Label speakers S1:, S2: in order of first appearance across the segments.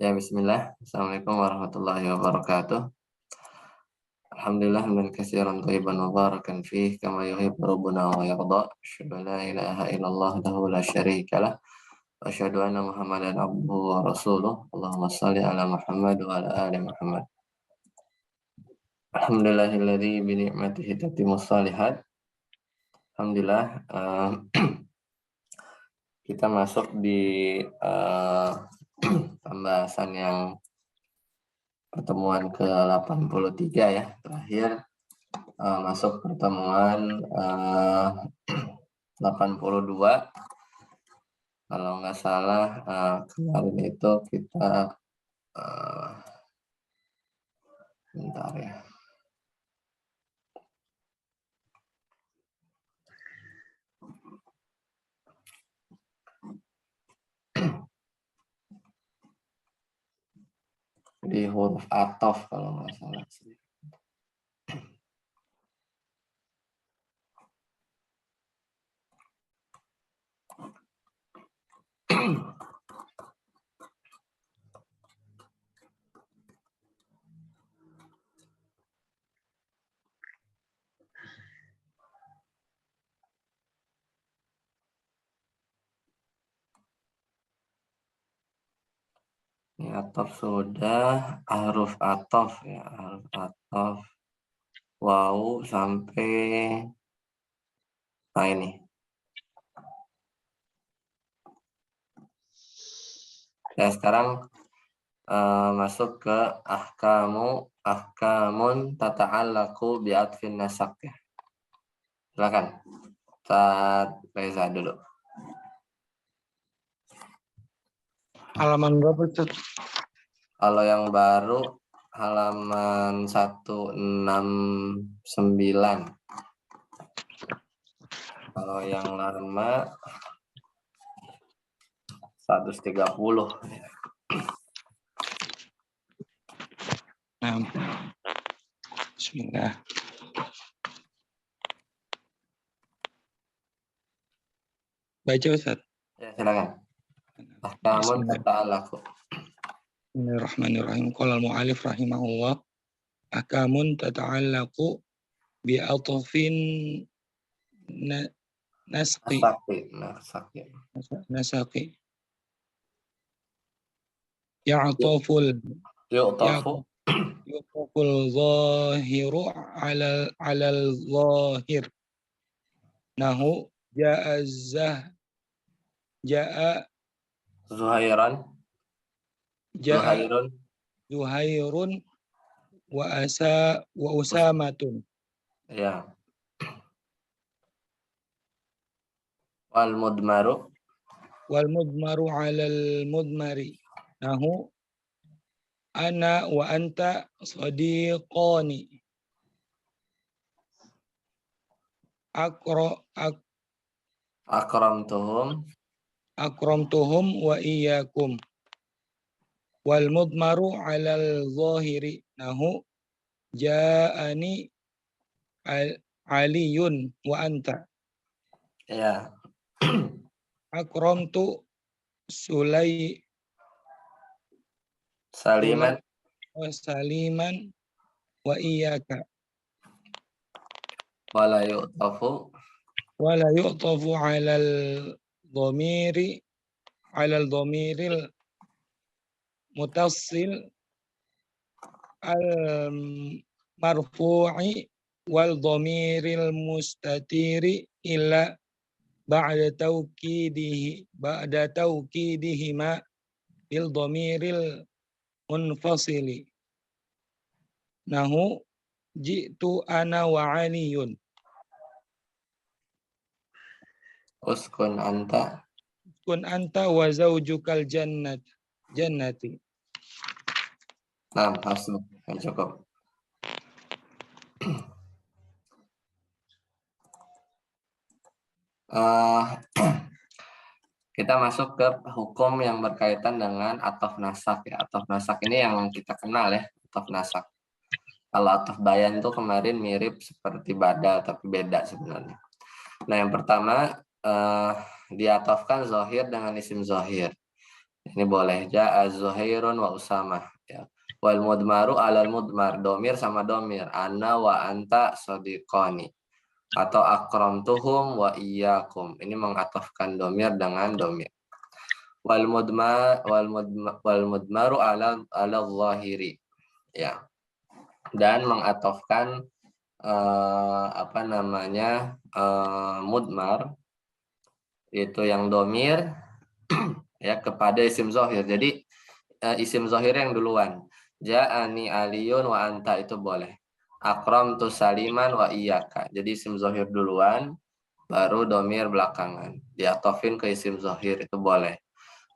S1: Ya, bismillah. Assalamualaikum warahmatullahi wabarakatuh. Alhamdulillah hamdan katsiran thayyiban mubarakan fih kama yuhibbu rabbuna wa yarda. Asyhadu an la ilaha illallah wahdahu la syarika lah. Wa asyhadu anna Muhammadan abduhu wa rasuluh. Allahumma shalli ala Muhammad wa ala ali Muhammad. Alhamdulillahilladzi bi ni'matihi tatimmus shalihat. Alhamdulillah, kita masuk di pembahasan yang pertemuan ke-83 ya, terakhir masuk pertemuan 82. Kalau nggak salah kemarin itu kita bentar ya. Di huruf ataf kalau nggak salah sih. Ini ataf sudah, huruf ataf ya, huruf ataf waw sampai ini. Ya, sekarang masuk ke ahkamun tata'allaqu bi'atfin nasaq ya. Silakan. Ustaz Reza dulu.
S2: Halaman berapa, Ustaz?
S1: Kalau yang baru halaman 169. Kalau yang lama 130.
S2: Nah, bismillah. Baca, Ustaz.
S1: Ya, silakan. Ahkamun tata'allaqu.
S2: Bismillahirrahmanirrahim. Qala al-mu'allif rahimahullah, ahkamun tata'allaqu bi'atfin nasaqi. Ya'taful zahiru ala al-zahir. Nahu ja'a Zuhairun wa Usamatun.
S1: Ya. Wal mudmaru
S2: 'alal mudmari. Nahu ana wa anta sadiqani. Akramtuhum wa iyyakum. Wal mudmaru 'alal zahiri. Nahu ja'ani aliyun wa anta.
S1: Ya.
S2: Akramtu
S1: Saliman
S2: wa iyyaka.
S1: wala yu'tafu
S2: 'alal dhamiril mutassil al marfu'i wal dhamiril mustatiri illa ba'da tawkidihima bil dhamiril munfasili. Nahu ji'tu ana wa aliyun.
S1: uskun anta
S2: wa zaujukal jannati.
S1: Nah, masuk. Cukup. Kita masuk ke hukum yang berkaitan dengan ataf nasak ya. Ataf nasak ini yang kita kenal ya, ataf nasak. Kalau ataf bayan itu kemarin mirip seperti badal tapi beda sebenarnya. Nah, yang pertama diatafkan zahir dengan isim zahir. Ini boleh. Ja'a Zuhairun wa Usamah. Ya. Wal mudmaru alal mudmar. Domir sama domir. Ana wa anta sodiqoni. Atau akramtuhum wa iyyakum. Ini mengatofkan domir dengan domir. Wal mudmaru ala zahiri. Ya. Dan mengatofkan mudmar itu yang domir ya kepada isim zohir. Jadi isim zohir yang duluan. Ja'ani aliyun wa anta itu boleh. Akram tu saliman wa iyaka. Jadi isim zohir duluan, baru domir belakangan. Diatofin ke isim zohir itu boleh.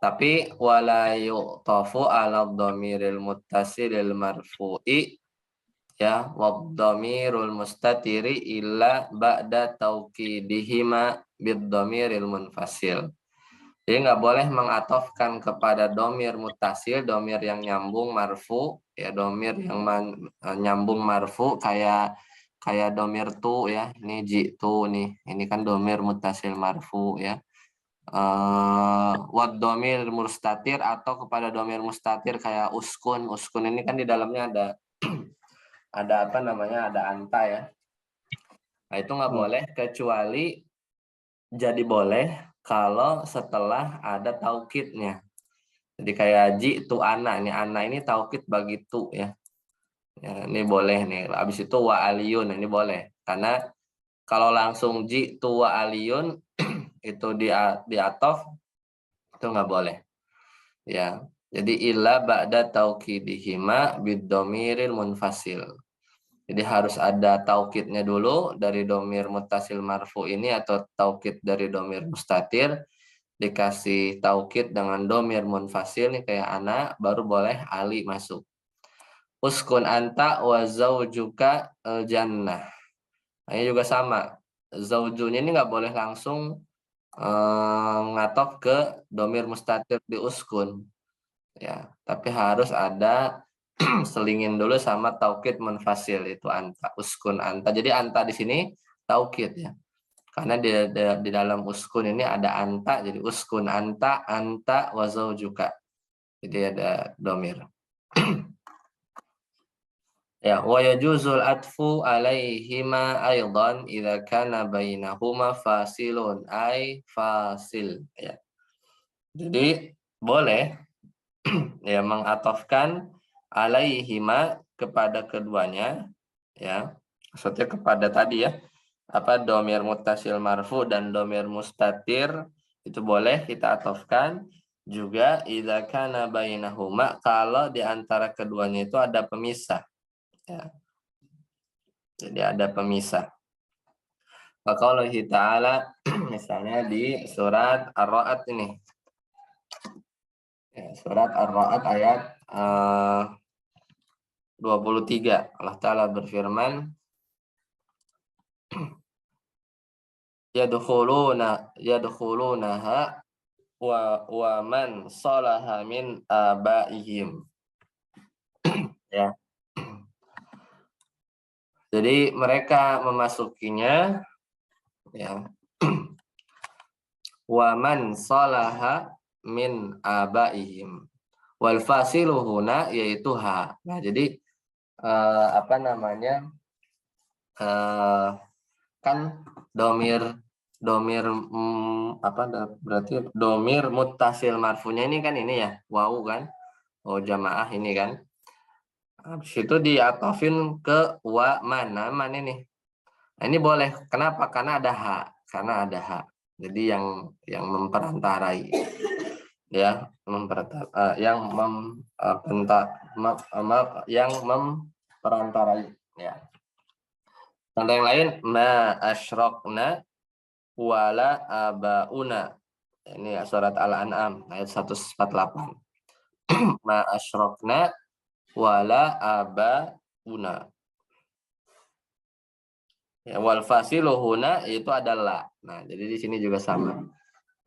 S1: Tapi wala yu'tafu ala dhamiril muttasilil marfu'i ya wadhamirul mustatiri illa ba'da taukidihima bidhamiril munfasil. Jadi nggak boleh mengatofkan kepada domir mutasil, domir yang nyambung marfu, ya domir yang nyambung marfu kayak domir tu ya, ini jitu nih, ini kan domir mutasil marfu ya. Wad domir mustatir atau kepada domir mustatir kayak uskun, uskun ini kan di dalamnya ada ada anta ya. Nah itu nggak boleh kecuali jadi boleh kalau setelah ada taukidnya. Jadi kayak ji tu ana, ini taukid bagi tu ya. Ya, ini boleh nih. Habis itu wa aliyun, ini boleh. Karena kalau langsung ji tu wa aliyun itu di atof itu nggak boleh. Ya. Jadi illa ba'da taukidihima bid-dhamiril munfasil. Jadi harus ada taukidnya dulu dari domir mutasil marfu ini atau taukid dari domir mustatir, dikasih taukid dengan domir munfasil nih kayak anak, baru boleh ali masuk. Uskun anta wa zaujuka jannah. Nah, ini juga sama. Zaujunya ini nggak boleh langsung ngatof ke domir mustatir di uskun. Ya, tapi harus ada selingin dulu sama taukid munfasil itu anta, uskun anta. Jadi anta di sini taukid ya. Karena di dalam uskun ini ada anta, jadi uskun anta wa zaujuka. Jadi ada domir. Ya, wa yajuzul atfu alaihima aidan idza kana bainahuma fasilun ay fasil ya. Jadi boleh ya mengatofkan alaihima kepada keduanya ya. Maksudnya kepada tadi ya. Domir muttasil marfu dan domir mustatir itu boleh kita atofkan juga idza kana bainahuma kalau di antara keduanya itu ada pemisah ya. Jadi ada pemisah. Maka ta'ala misalnya di surat Ar-Ra'd ini. Ya, surat Ar-Ra'd ayat 23. Allah Ta'ala berfirman, yadkhulunaha wa man salaha min abaihim. Ya. Jadi mereka memasukinya ya. Wa man salaha min abaihim. Wal fasilu huna yaitu ha. Nah, jadi kan berarti domir muttasil marfunya ini kan ini ya, wau kan. Oh jamaah ini kan. Habis itu diatofin ke wa mana ini. Nah, ini boleh. Kenapa? Karena ada ha. Karena ada ha. Jadi yang memperantarai ya, yang memperantarai ya. Contoh yang lain, ma asyrokna wala abauna. Ini surat Al-An'am ayat 148. Ma asyrokna wala abauna. Ya, wal fasilu huna itu adalah. Nah, jadi di sini juga sama.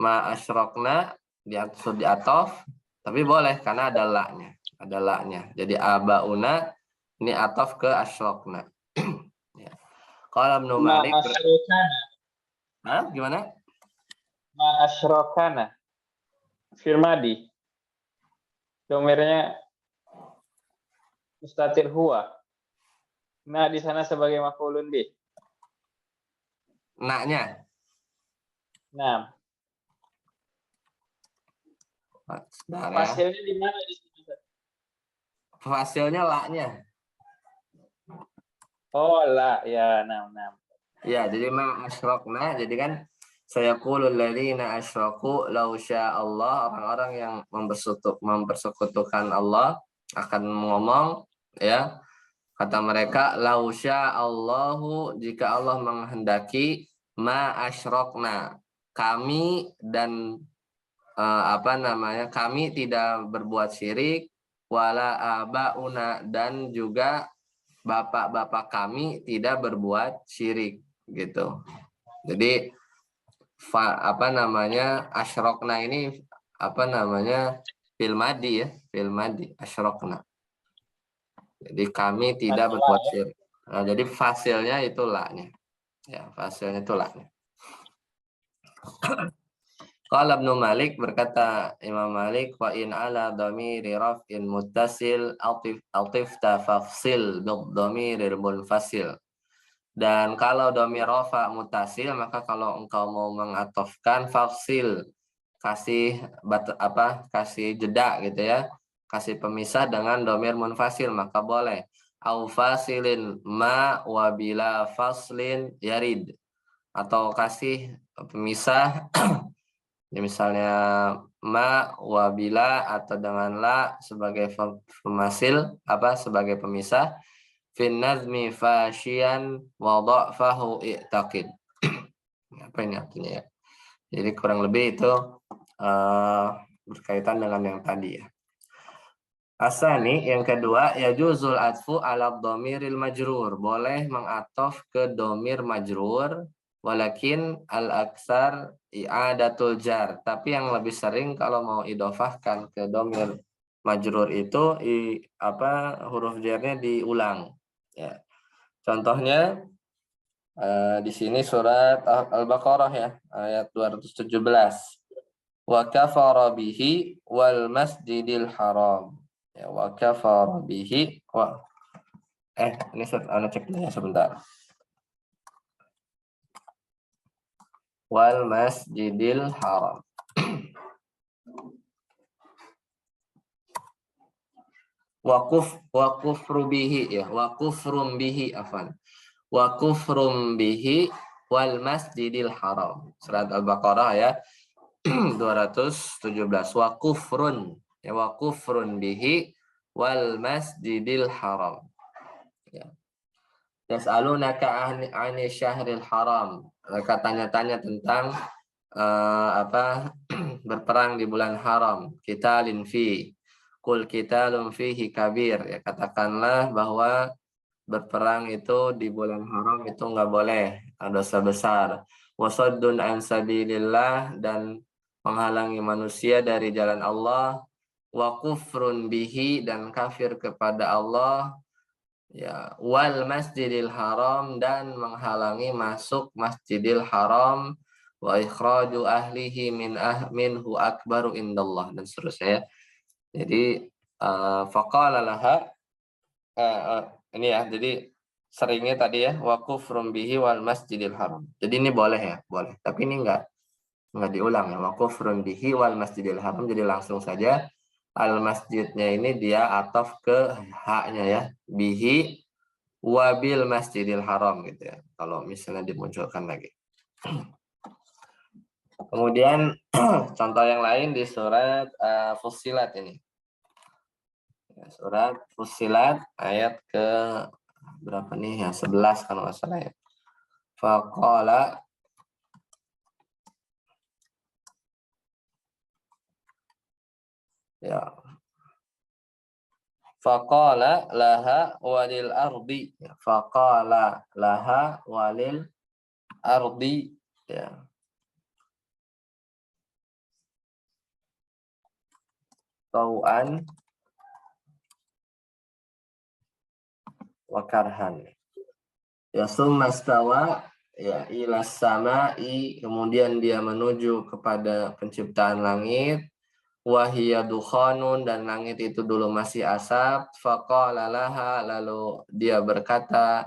S1: Ma asyrokna di atof, tapi boleh karena ada la-nya. Ada la-nya. Jadi abauna ini atof ke asyrokna. Ya. Kalau Ibnu Malik gimana?
S3: Ma asyrokana. Firmadi. domirnya mustatir huwa. Nah, di sana sebagai maf'ulun bih.
S1: Naknya.
S3: Nah,
S1: Sebentar ya.
S3: fasilnya di mana di sini?
S1: Fasilnya laknya.
S3: Oh, la, ya, nah.
S1: Ya, jadi ma asyrokna, jadi kan saya qulul ladzina asyraku law Allah, orang-orang yang mempersekutukan Allah akan ngomong, ya, kata mereka law Allahu, jika Allah menghendaki, ma asyrokna, kami dan kami tidak berbuat syirik, wala abauna, dan juga bapak-bapak kami tidak berbuat syirik, gitu. Jadi asyrokna ini fil madi, ya, fil madi asyrokna. Jadi kami tidak berbuat syirik. Nah, jadi fasilnya itu laknya. Ya, fasilnya itu laknya. Qala Ibnu Malik, berkata Imam Malik, wa in ala dhamiri raf'in muttasil atif tafsil bil dhamiril munfasil. Dan kalau dhamir rafa muttasil, maka kalau engkau mau mengatofkan fafsil, kasih jeda gitu ya, kasih pemisah dengan dhamir munfasil, maka boleh. Au fasilin ma wa bila faslin yarid, atau kasih pemisah misalnya ma wa bila atau dengan la sebagai pemasil, sebagai pemisah. Fin nazmi fashian wa dha'fahu i'taqid. Apa ini artinya ya? Jadi kurang lebih itu berkaitan dengan yang tadi ya. Asani, yang kedua, yajuzul atfu ala dhamiril majrur, boleh mengatof ke dhamir majrur, walakin al-aksar i'adatul jar, tapi yang lebih sering kalau mau idofahkan ke dhamir majrur itu huruf jarnya diulang, ya. Contohnya di sini surat Al-Baqarah ya, ayat 217. Wa kafara bihi wal masjidil haram. Ya, wa kafara bihi ini saya cek dulu ya sebentar. Wal masjidil haram. Wa kufru bihi, ya, wa kufrum bihi, afan. Wa kufrum bihi wal masjidil haram. Surat Al-Baqarah ya 217. Wa kufrun, ya, wa kufrun bihi wal masjidil haram. Ya. Yas'alunaka 'ani syahril haram. Mereka tanya-tanya tentang berperang di bulan haram. Qitalin fi. Qul qitalun fihi kabir. Ya, katakanlah bahwa berperang itu di bulan haram itu enggak boleh, dosa besar. Wasaddun an sabilillah, dan menghalangi manusia dari jalan Allah. Wa kufrun bihi, dan kafir kepada Allah. Ya, wal masjidil haram, dan menghalangi masuk masjidil haram. Wa ikhraju ahlihi minhu akbaru indallah, dan seterusnya. Jadi faqala laha, ini ya, jadi seringnya tadi ya, wa kufrum bihi wal masjidil haram. Jadi ini boleh ya, boleh. Tapi ini enggak diulang ya, wa kufrum bihi wal masjidil haram. Jadi langsung saja al masjidnya ini dia ataf ke haknya ya, bihi wabil masjidil haram gitu ya. Kalau misalnya dimunculkan lagi. Kemudian contoh yang lain di surat Fussilat ini. Surat Fussilat ayat ke berapa nih ya? 11 kalau nggak salah ya. Faqala, ya. Faqala laha walil ardi. Faqala laha walil ardi, ya. Tau'an wa karhan. Ya, summa stawa, ya, ilas sama'i, kemudian dia menuju kepada penciptaan langit. Wahia dukhanun, dan langit itu dulu masih asap. Faqala laha, lalu dia berkata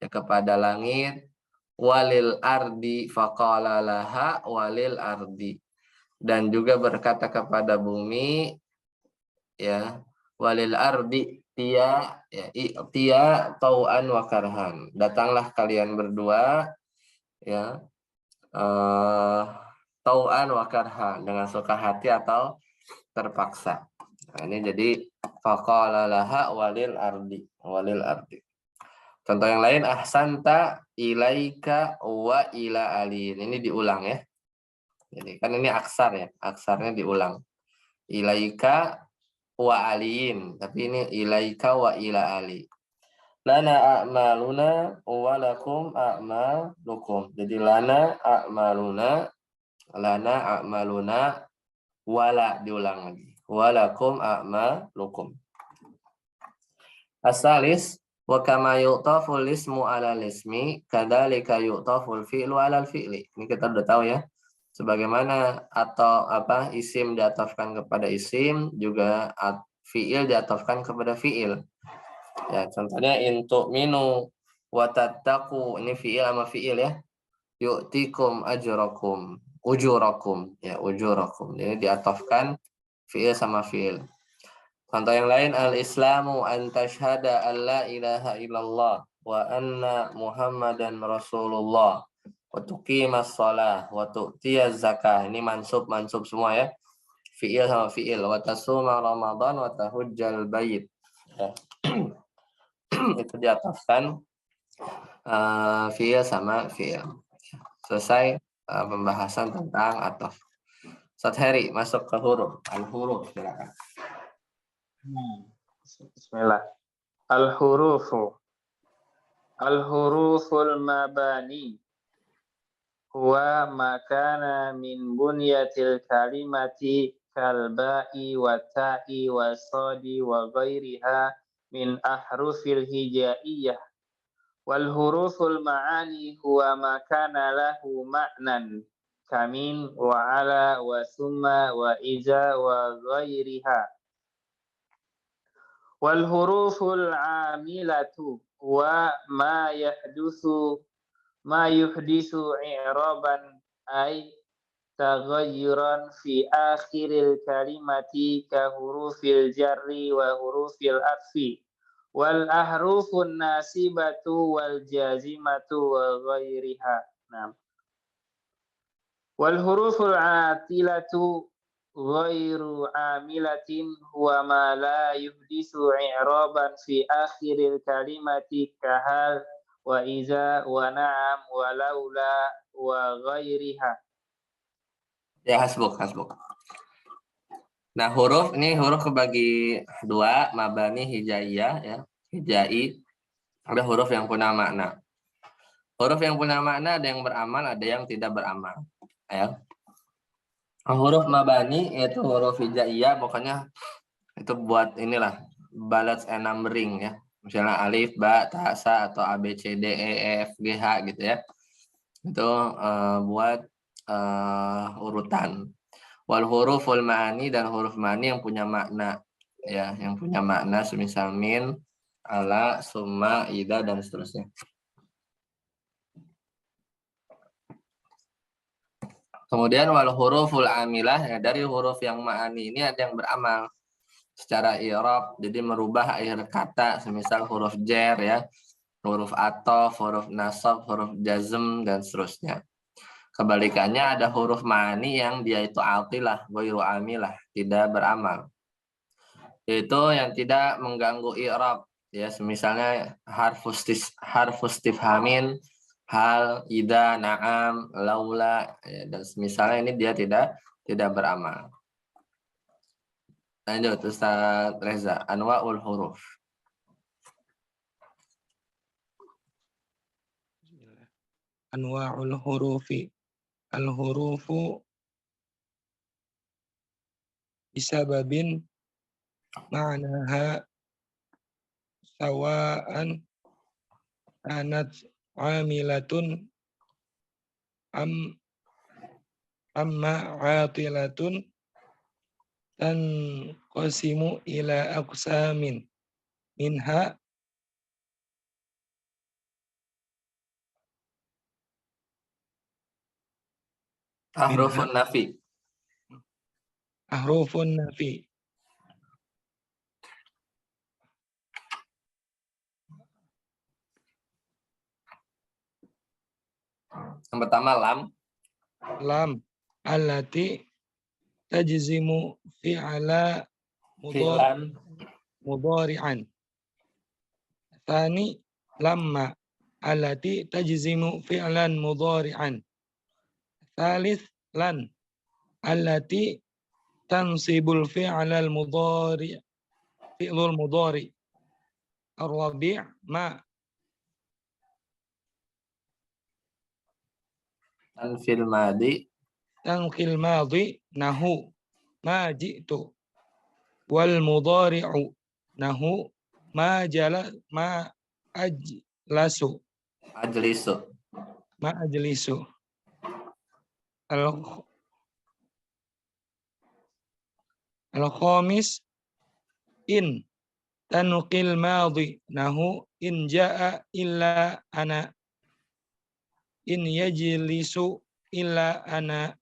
S1: ya kepada langit, walil ardi, faqala laha walil ardi, dan juga berkata kepada bumi, ya, walil ardi tia, ya, tia tau'an wa karhan, datanglah kalian berdua, ya, tau'an wa karhan, dengan suka hati atau terpaksa. Nah, ini jadi faqala laha walil ardi, walil ardi. Contoh yang lain, ahsanta ilaika wa ila alin. Ini diulang ya. Jadi kan ini aksar ya, aksarnya diulang. Ilaika wa aliin, tapi ini ilaika wa ila ali. Lana a'maluna wa lakum a'malukum. Jadi lana a'maluna wala, diulang lagi. Walakum a'malukum. Asalis, wa kama yu'taful ismu 'alal ismi kadzalika yu'taful fi'lu 'alal fi'li. Ini kita udah tahu ya. Sebagaimana atau isim diatofkan kepada isim, juga fi'il diatofkan kepada fi'il. Ya, contohnya in tu'minu wa tattaqu, ini fi'il sama fi'il ya. Yu'tikum ajrakum, ujurakum, ya, ujurakum. Ini diatofkan fi'il sama fi'il. Contoh yang lain, al-islamu an tashhada an la ilaha illallah wa anna muhammadan rasulullah wa tuqimas shalah wa tu'tiyaz zakah. Ini mansub semua ya. Fi'il sama fi'il. Wa tasuma ramadan wa tahujjal bait. Ya. Itu diataskan fi'il sama fi'il. Selesai pembahasan tentang ataf. Ustaz Heri masuk ke huruf. Al-huruf silakan.
S3: Bismillah. Al-hurufu. Al-huruful mabani huwa makana min bunyatil kalimati kalba'i wa ta'i wa sadi wa ghairiha min ahrufil hijaiyah. Wal huruful ma'ani huwa makana lahu ma'nan kamin wa ala wa summa wa iza wa ghairiha. Wal huruful amilatu wa ma yuhdisu i'raban ay taghayyuran fi akhiril kalimati ka hurufil jarri wa hurufil atfi wal ahrufun nasibatu wal jazimatu wa ghairiha. Nah. Wal huruful atilatu ghairu amilatin huwa ma la yuhdisu i'raban fi akhiril kalimati kahal wa iza wa na'am wa laula wa ghairiha.
S1: Ya, hasbuk. Nah, huruf kebagi dua, mabani, hijaiyah ya. Hijai, ada huruf yang punya makna. Huruf yang punya makna ada yang beramal, ada yang tidak beramal. Ya. Huruf mabani yaitu huruf hijaiyah, pokoknya itu buat inilah balance and numbering ya. Misalnya alif, ba, ta, sa, atau a, b, c, d, e, f, g, h gitu ya. Itu buat urutan. Wal huruful ma'ani, dan huruf ma'ani yang punya makna ya, yang punya makna semisal min, ala, summa, ida, dan seterusnya. Kemudian wal huruful amilah, ya, dari huruf yang ma'ani ini ada yang beramal secara i'rab, jadi merubah akhir kata, semisal huruf jar ya, huruf ataf, huruf nasab, huruf jazm, dan seterusnya. Kebalikannya ada huruf ma'ani yang dia itu atilah, ghairu amilah, tidak beramal. Itu yang tidak mengganggu i'rab ya, semisalnya harfus istifhamin, hal, ida, na'am, laula ya, dan misalnya ini dia tidak beramal. Lanjut Ustaz Reza, anwa'ul huruf.
S2: Anwa'ul hurufi. Al-hurufu bisababin ma'naha sawa'an anat amilatun amma atilatun tanqasimu ila aqsamin minha
S1: Ahrufun nafi.
S2: ahrufun nafi.
S1: Yang pertama lam.
S2: Lam allati tajzimu fi'ala
S1: Fi'lan.
S2: mudhari'an. Tsani lamma allati tajzimu fi'lan mudhari'an. Tsalits lan allati tansibul fi'lal mudhari' fi'lul mudhari'. Ar-rabi' ma
S1: Tanfil madi.
S2: tanqil madhi nahu ma ji'tu wal mudhari'u nahu ma ajlasu
S1: Ajlisu.
S2: ma ajlisu. Al-khamis in tanqil madhi nahu in jaa illa ana in yajlisu illa ana.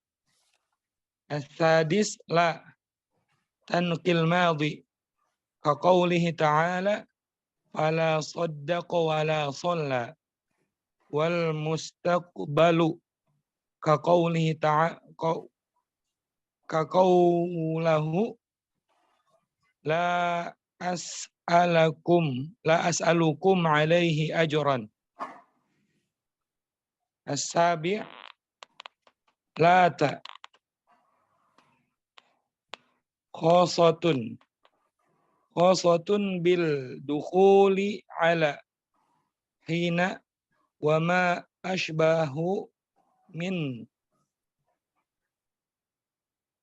S2: As-sadis la tanqil madhi ka qawlihi ta'ala fala saddaqa wala shalla wal mustaqbalu ka qawlihi ta'ala ka qawlahu la as'alukum alaihi ajran. As-sabi' lata khosatun bil dukhuli ala hina wa ma ashbahu min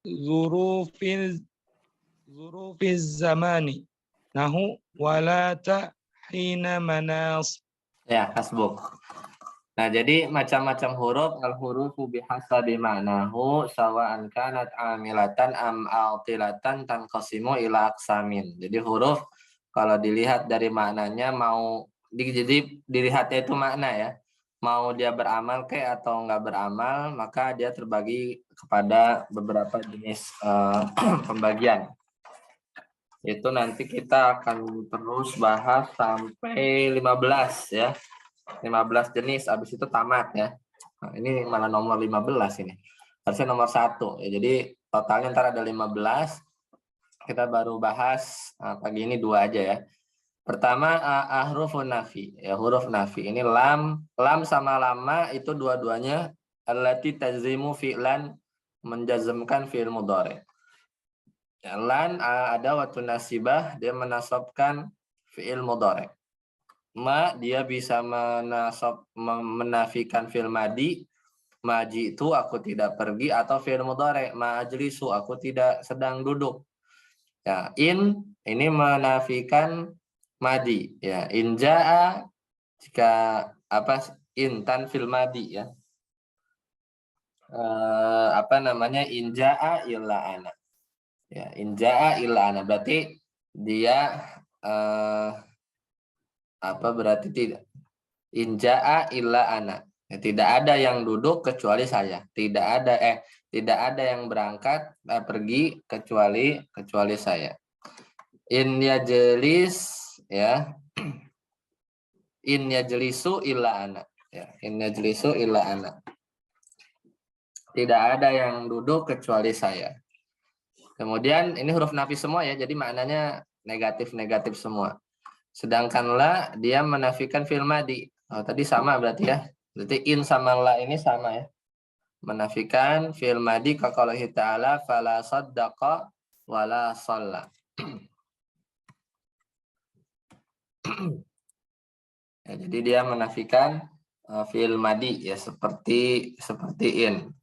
S2: zurufiz zamani nahu walata hina manas.
S1: Ya, hasbuk. Nah, jadi macam-macam huruf, al-hurufu bihasabi ma'nahu sawa'an kanat amilatan am altilatan tanqasimu ila aqsamin. Jadi huruf kalau dilihat dari maknanya jadi dilihatnya itu makna ya. Mau dia beramal atau enggak beramal, maka dia terbagi kepada beberapa jenis pembagian. Itu nanti kita akan terus bahas sampai 15 ya. 15 jenis, habis itu tamat ya. Nah, ini malah nomor 15 ini. Harusnya nomor 1. Ya, jadi totalnya ntar ada 15. Kita baru bahas pagi ini 2 aja ya. Pertama ahrufun nafi. Ya, huruf nafi. Ini lam sama lama itu dua-duanya allati tazimu fi'lan menjazmkan fi'il mudhari'. Ya, lan ada waktu nasibah, dia menasabkan fi'il mudhari'. Ma dia bisa menafikan fi'il madi, maji itu aku tidak pergi, atau fi'il mudhari', ma ajlisu aku tidak sedang duduk. Ya, in ini menafikan madi ya. In jaa jika intan fi'il madi ya. In jaa illa ana. Ya, in jaa illa ana berarti dia berarti tidak. In jaa illa ana. Ya, tidak ada yang duduk kecuali saya. Tidak ada yang berangkat pergi kecuali saya. In yajlis ya. In yajlisu illa ana. Ya, in yajlisu illa ana. Tidak ada yang duduk kecuali saya. Kemudian ini huruf nafi semua ya, jadi maknanya negatif semua. Sedangkan la dia menafikan fi'il madi. Tadi sama berarti ya. Berarti in sama la ini sama ya. Menafikan fi'il madi ka qaulihi ta'ala fala saddaqa wala shalla. Ya, jadi dia menafikan fi'il madi ya seperti in.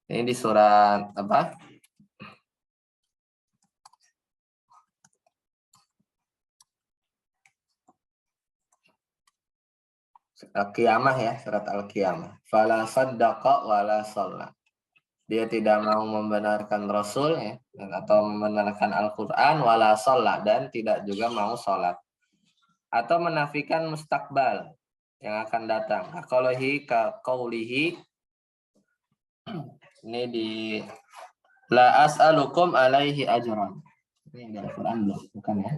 S1: Ini di surat apa? Al-Qiyamah ya, surat Al-Qiyamah. Fala saddaqa wala shalla. dia tidak mau membenarkan Rasul ya, atau membenarkan Al-Quran, wala sholat, dan tidak juga mau sholat. Atau menafikan mustakbal yang akan datang. Kaulihi, ini di la as'alukum alaihi ajran. Ini di Al-Quran belum? Bukan ya?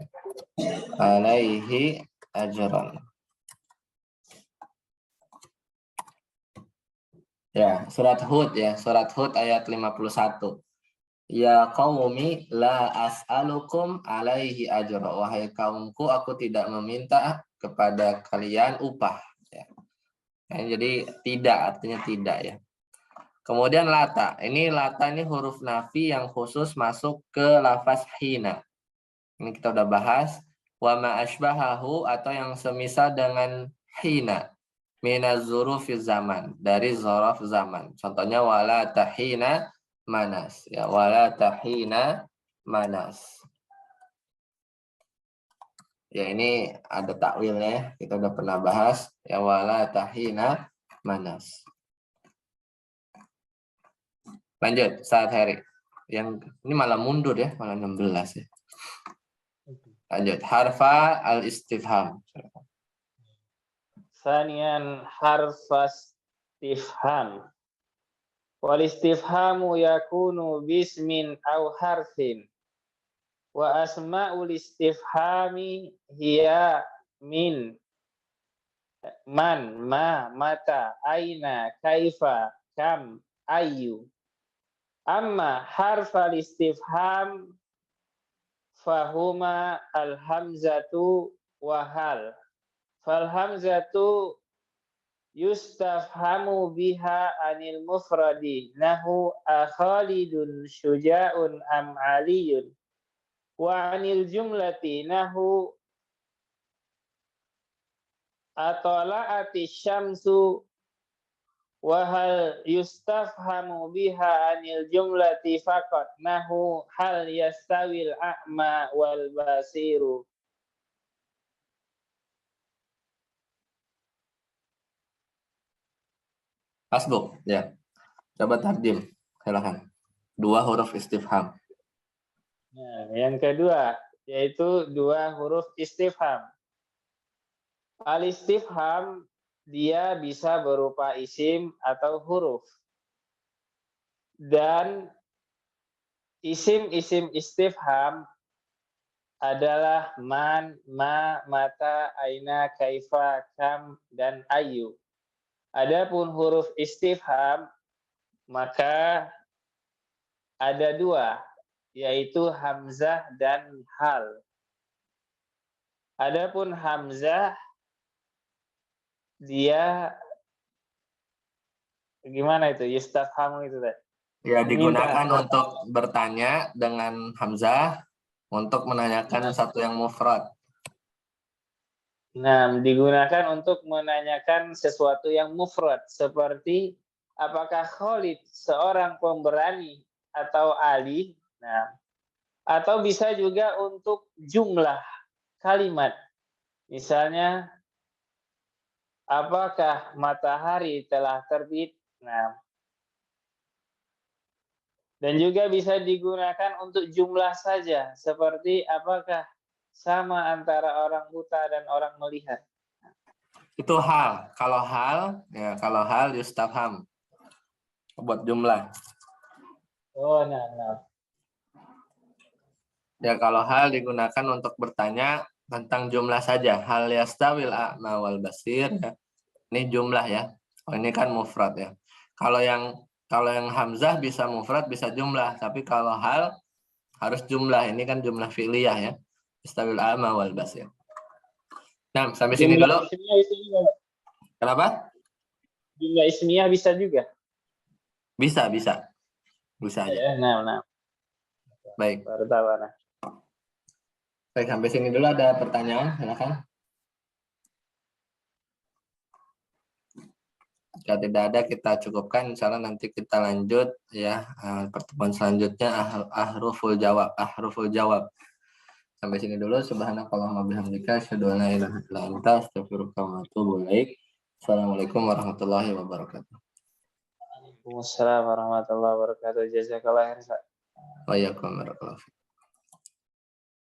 S1: Alaihi ajran. Ya, surat Hud ya, surat Hud ayat 51. Ya qaumi la as'alukum alaihi ajra. Wahai kaumku, aku tidak meminta kepada kalian upah. Ya. Jadi tidak, artinya tidak ya. Kemudian lata. Ini lata ini huruf nafi yang khusus masuk ke lafaz hina. Ini kita udah bahas. Wa ma asbahahu, atau yang semisal dengan hina. Minaz zurufi zaman, dari zorof zaman. Contohnya wala tahina manas, ya, wala tahina manas. Ya, ini ada takwilnya, kita udah pernah bahas, ya, wala tahina manas. Lanjut, saat hari. Yang ini malah mundur ya, malah 16 ya. Lanjut, harfa al-istifham.
S3: Sanian harfas istifham. Wal istifhamu yakunu bismin aw harfin. Wa asma'ul istifhami hiya min, man, ma, mata, aina, kaifa, kam, ayu. Amma harfal istifham fahuma al-hamzatu wa hal. Fal hamzatu yustafhamu biha anil mufradi nahu akhalidun syuja'un am aliyun, wa anil jumlati nahu atala'ati syamsu, wa hal yustafhamu biha anil jumlati faqat nahu hal yastawil a'ma wal basiru.
S1: Hasbuk, ya. Coba tarjim, silakan. Dua huruf istifham.
S3: Nah, yang kedua yaitu dua huruf istifham. Al-istifham dia bisa berupa isim atau huruf. Dan isim-isim istifham adalah man, ma, mata, aina, kaifa, kam, dan ayu. Adapun huruf istifham maka ada dua, yaitu hamzah dan hal. Adapun hamzah dia gimana itu? Yustafhamu itu tadi.
S1: Ya, digunakan untuk bertanya dengan hamzah untuk menanyakan satu yang mufrad.
S3: Nah, digunakan untuk menanyakan sesuatu yang mufrad, seperti apakah Khalid seorang pemberani atau alih. Nah, atau bisa juga untuk jumlah kalimat. Misalnya, apakah matahari telah terbit? Nah, dan juga bisa digunakan untuk jumlah saja, seperti apakah sama antara orang buta dan orang melihat.
S1: Itu hal. Kalau hal yustafham. Buat jumlah.
S3: Oh, nah.
S1: Ya, kalau hal digunakan untuk bertanya tentang jumlah saja. Hal yastawil a'ma wal basir. Ya. Ini jumlah ya. Oh, ini kan mufrad ya. Kalau yang hamzah bisa mufrad, bisa jumlah. Tapi kalau hal harus jumlah. Ini kan jumlah fi'liyah ya. Yastawil a'ma wal basir. Nah, sampai sini dulu. Kenapa?
S3: Jumlah ismiyah bisa juga.
S1: Bisa aja.
S3: Nah.
S1: Baik.
S3: Baru tahu, nah.
S1: Baik, sampai sini dulu ada pertanyaan, silakan. Jika tidak ada, kita cukupkan. Insyaallah nanti kita lanjut ya, pertemuan selanjutnya ahruful jawab. Sampai sini dulu. Subhanakallahumma bihamdika asyhadu an la ilaha illa anta astaghfiruka wa atubu ilaik. Assalamualaikum warahmatullahi wabarakatuh.
S3: Waalaikumsalam warahmatullahi wabarakatuh. Jazakallah khair, Ustaz.
S1: Wa iyyakum barakallahu fiik.